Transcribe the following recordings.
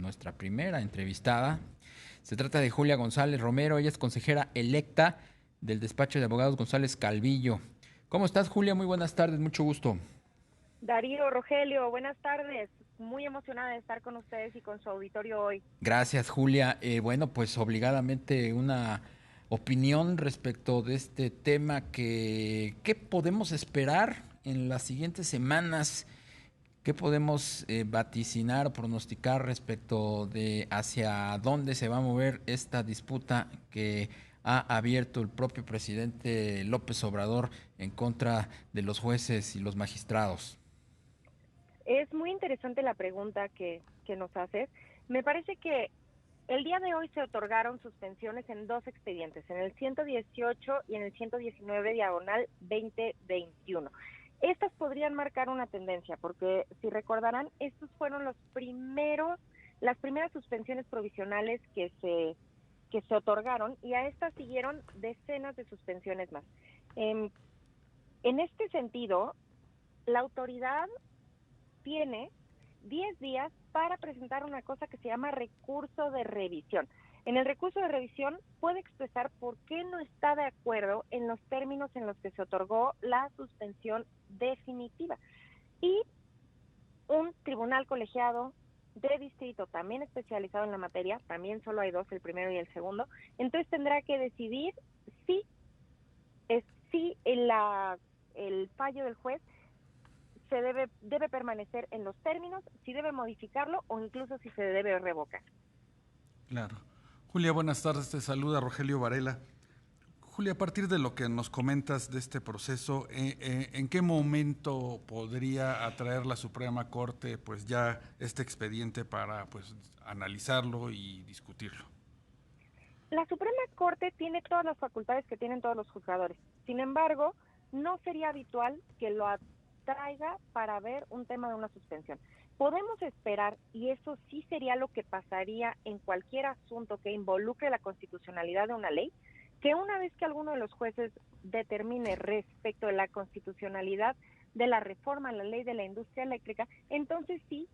nuestra primera entrevistada. Se trata de Julia González Romero, ella es consejera electa del despacho de abogados González Calvillo. ¿Cómo estás, Julia? Muy buenas tardes, mucho gusto. Darío, Rogelio, buenas tardes. Muy emocionada de estar con ustedes y con su auditorio hoy. Gracias, Julia. Bueno, pues obligadamente una opinión respecto de este tema ¿qué podemos esperar en las siguientes semanas? ¿Qué podemos vaticinar o pronosticar respecto de hacia dónde se va a mover esta disputa que ha abierto el propio presidente López Obrador en contra de los jueces y los magistrados? Es muy interesante la pregunta que nos haces. Me parece que el día de hoy se otorgaron suspensiones en dos expedientes, en el 118 y en el 119 diagonal 2021. Estas podrían marcar una tendencia, porque si recordarán, estos fueron las primeras suspensiones provisionales que se otorgaron, y a estas siguieron decenas de suspensiones más. En este sentido, la autoridad tiene 10 días para presentar una cosa que se llama recurso de revisión. En el recurso de revisión puede expresar por qué no está de acuerdo en los términos en los que se otorgó la suspensión definitiva. Y un tribunal colegiado de distrito también especializado en la materia, también solo hay dos, el primero y el segundo, entonces tendrá que decidir si, el fallo del juez debe permanecer en los términos, si debe modificarlo o incluso si se debe revocar. Claro. Julia, buenas tardes. Te saluda Rogelio Varela. Julia, a partir de lo que nos comentas de este proceso, ¿en qué momento podría atraer la Suprema Corte pues ya este expediente para pues analizarlo y discutirlo? La Suprema Corte tiene todas las facultades que tienen todos los juzgadores. Sin embargo, no sería habitual que lo traiga para ver un tema de una suspensión. Podemos esperar, y eso sí sería lo que pasaría en cualquier asunto que involucre la constitucionalidad de una ley, que una vez que alguno de los jueces determine respecto de la constitucionalidad de la reforma a la ley de la industria eléctrica, entonces sí,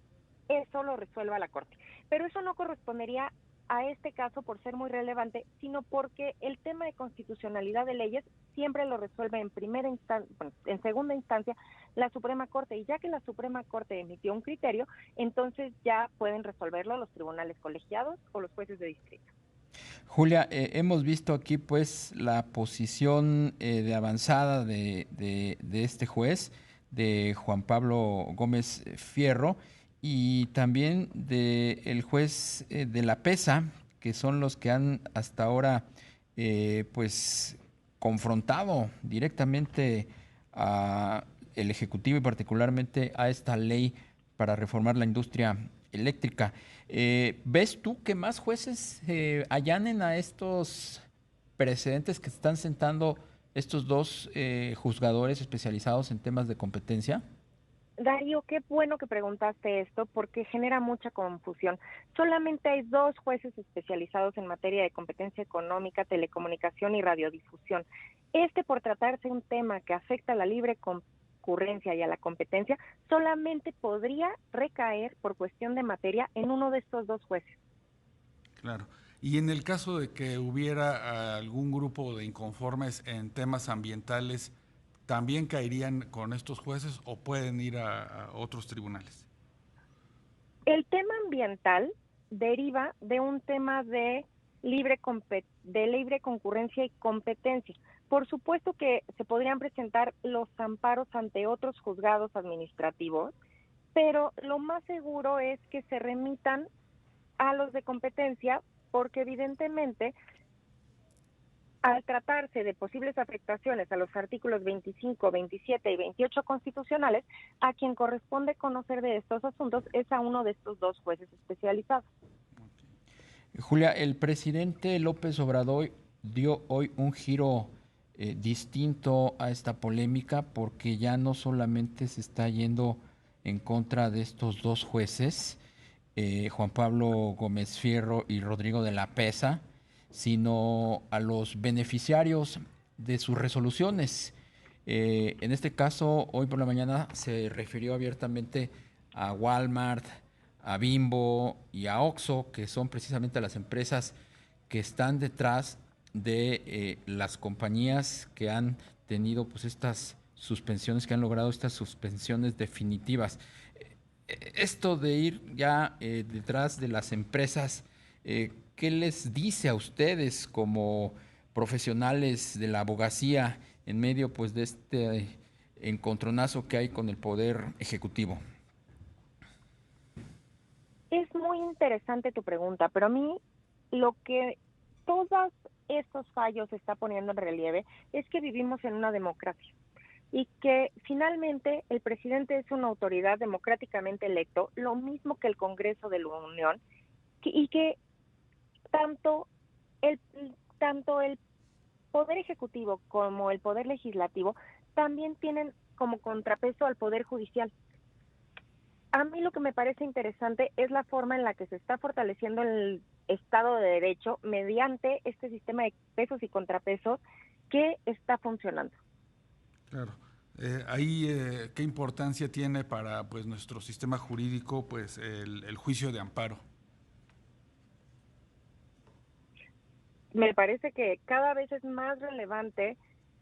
eso lo resuelva la Corte. Pero eso no correspondería a este caso por ser muy relevante, sino porque el tema de constitucionalidad de leyes siempre lo resuelve en segunda instancia la Suprema Corte, y ya que la Suprema Corte emitió un criterio, entonces ya pueden resolverlo los tribunales colegiados o los jueces de distrito. Julia, hemos visto aquí pues la posición de avanzada de este juez, de Juan Pablo Gómez Fierro, y también del juez de la PESA, que son los que han hasta ahora pues confrontado directamente a el Ejecutivo y particularmente a esta ley para reformar la industria eléctrica. ¿Ves tú que más jueces allanen a estos precedentes que están sentando estos dos juzgadores especializados en temas de competencia? Darío, qué bueno que preguntaste esto porque genera mucha confusión. Solamente hay dos jueces especializados en materia de competencia económica, telecomunicación y radiodifusión. Por tratarse de un tema que afecta a la libre concurrencia y a la competencia, solamente podría recaer por cuestión de materia en uno de estos dos jueces. Claro. Y en el caso de que hubiera algún grupo de inconformes en temas ambientales, ¿también caerían con estos jueces o pueden ir a otros tribunales? El tema ambiental deriva de un tema de libre concurrencia y competencia. Por supuesto que se podrían presentar los amparos ante otros juzgados administrativos, pero lo más seguro es que se remitan a los de competencia, porque evidentemente, al tratarse de posibles afectaciones a los artículos 25, 27 y 28 constitucionales, a quien corresponde conocer de estos asuntos es a uno de estos dos jueces especializados. Julia, el presidente López Obrador dio hoy un giro distinto a esta polémica porque ya no solamente se está yendo en contra de estos dos jueces, Juan Pablo Gómez Fierro y Rodrigo de la Pesa, sino a los beneficiarios de sus resoluciones. En este caso, hoy por la mañana se refirió abiertamente a Walmart, a Bimbo y a Oxxo, que son precisamente las empresas que están detrás de las compañías que han tenido pues estas suspensiones, que han logrado estas suspensiones definitivas. Esto de ir ya detrás de las empresas, ¿qué les dice a ustedes como profesionales de la abogacía en medio pues de este encontronazo que hay con el Poder Ejecutivo? Es muy interesante tu pregunta, pero a mí lo que todos estos fallos está poniendo en relieve es que vivimos en una democracia y que finalmente el presidente es una autoridad democráticamente electo, lo mismo que el Congreso de la Unión, y que tanto el Poder Ejecutivo como el Poder Legislativo también tienen como contrapeso al Poder Judicial. A mí lo que me parece interesante es la forma en la que se está fortaleciendo el Estado de Derecho mediante este sistema de pesos y contrapesos que está funcionando. Claro. ¿Qué importancia tiene para pues nuestro sistema jurídico pues el juicio de amparo? Me parece que cada vez es más relevante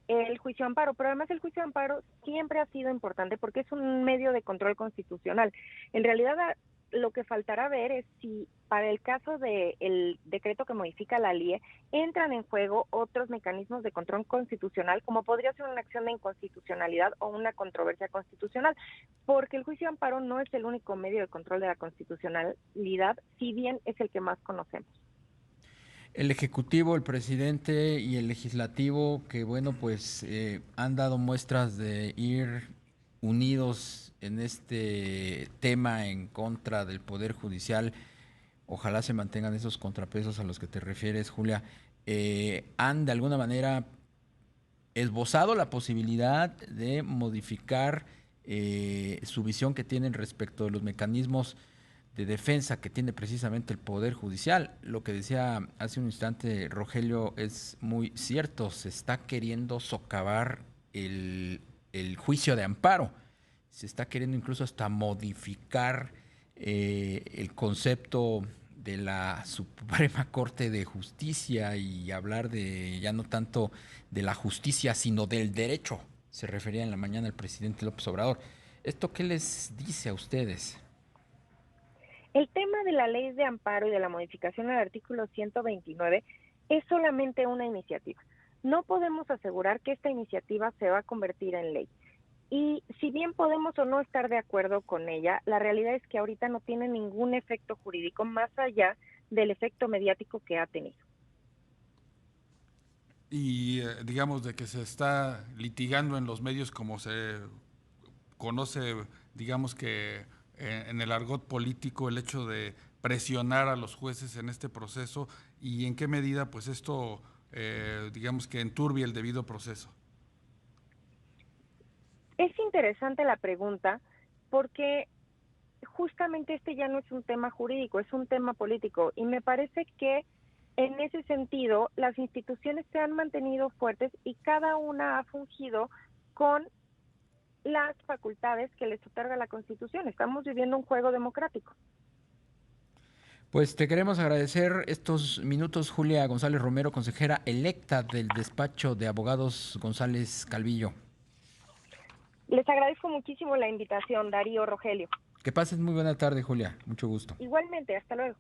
el juicio de amparo, pero además el juicio de amparo siempre ha sido importante porque es un medio de control constitucional. En realidad, lo que faltará ver es si para el caso del decreto que modifica la LIE entran en juego otros mecanismos de control constitucional, como podría ser una acción de inconstitucionalidad o una controversia constitucional, porque el juicio de amparo no es el único medio de control de la constitucionalidad, si bien es el que más conocemos. El Ejecutivo, el presidente y el Legislativo, que bueno, pues han dado muestras de ir unidos en este tema en contra del Poder Judicial. Ojalá se mantengan esos contrapesos a los que te refieres, Julia. Han de alguna manera esbozado la posibilidad de modificar su visión que tienen respecto de los mecanismos de defensa que tiene precisamente el Poder Judicial. Lo que decía hace un instante Rogelio es muy cierto, se está queriendo socavar el juicio de amparo, se está queriendo incluso hasta modificar el concepto de la Suprema Corte de Justicia y hablar de ya no tanto de la justicia, sino del derecho. Se refería en la mañana el presidente López Obrador. ¿Esto qué les dice a ustedes? El tema de la ley de amparo y de la modificación al artículo 129 es solamente una iniciativa. No podemos asegurar que esta iniciativa se va a convertir en ley. Y si bien podemos o no estar de acuerdo con ella, la realidad es que ahorita no tiene ningún efecto jurídico más allá del efecto mediático que ha tenido. Y digamos de que se está litigando en los medios como se conoce, digamos que en el argot político, el hecho de presionar a los jueces en este proceso y en qué medida pues esto digamos que enturbia el debido proceso. Es interesante la pregunta porque justamente este ya no es un tema jurídico, es un tema político y me parece que en ese sentido las instituciones se han mantenido fuertes y cada una ha fungido con las facultades que les otorga la Constitución. Estamos viviendo un juego democrático. Pues te queremos agradecer estos minutos, Julia González Romero, consejera electa del despacho de abogados González Calvillo. Les agradezco muchísimo la invitación, Darío, Rogelio. Que pases muy buena tarde, Julia. Mucho gusto. Igualmente, hasta luego.